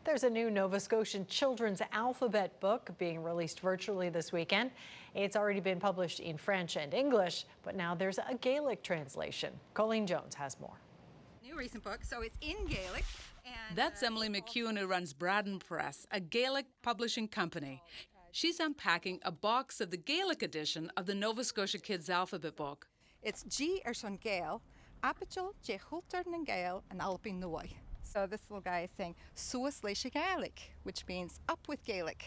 There's a new Nova Scotian children's alphabet book being released virtually this weekend. It's already been published in French and English, but now there's a Gaelic translation. Colleen Jones has more. New recent book, so it's in Gaelic. That's Emily McEwan, who runs Bradan Press, a Gaelic publishing company. She's unpacking a box of the Gaelic edition of the Nova Scotia Kids Alphabet Book. It's G IS FOR GAEL, Apichal, G GAEL, and Alpin Noy. So this little guy is saying, Suas Leisha Gaelic, which means up with Gaelic.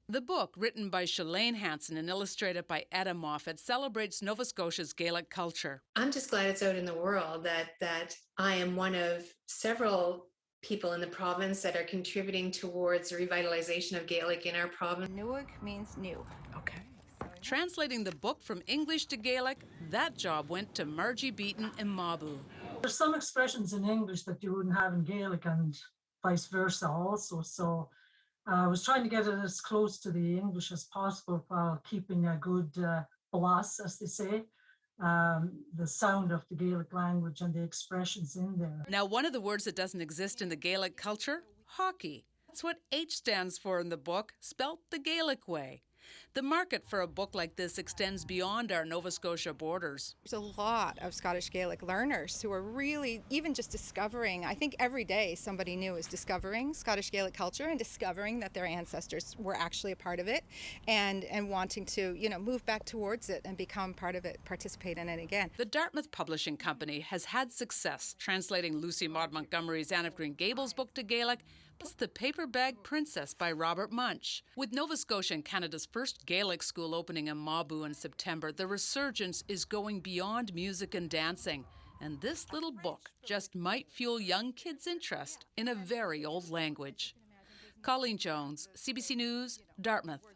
The book, written by Shelayne Hanson and illustrated by Etta Moffat, celebrates Nova Scotia's Gaelic culture. I'm just glad it's out in the world, that I am one of several people in the province that are contributing towards the revitalization of Gaelic in our province. Nuig means new. Okay. Translating the book from English to Gaelic, that job went to Margie Beaton of Mabou. There's some expressions in English that you wouldn't have in Gaelic and vice versa also. So I was trying to get it as close to the English as possible while keeping a good blas, as they say, the sound of the Gaelic language and the expressions in there. Now, one of the words that doesn't exist in the Gaelic culture, hockey. That's what H stands for in the book, spelt the Gaelic way. The market for a book like this extends beyond our Nova Scotia borders. There's a lot of Scottish Gaelic learners who are really even just discovering. I think every day somebody new is discovering Scottish Gaelic culture and discovering that their ancestors were actually a part of it and wanting to, move back towards it and become part of it, participate in it again. The Dartmouth Publishing Company has had success translating Lucy Maud Montgomery's Anne of Green Gables book to Gaelic, plus The Paper Bag Princess by Robert Munch. With Nova Scotia and Canada's first Gaelic school opening in Mabou in September, the resurgence is going beyond music and dancing. And this little book just might fuel young kids' interest in a very old language. Colleen Jones, CBC News, Dartmouth.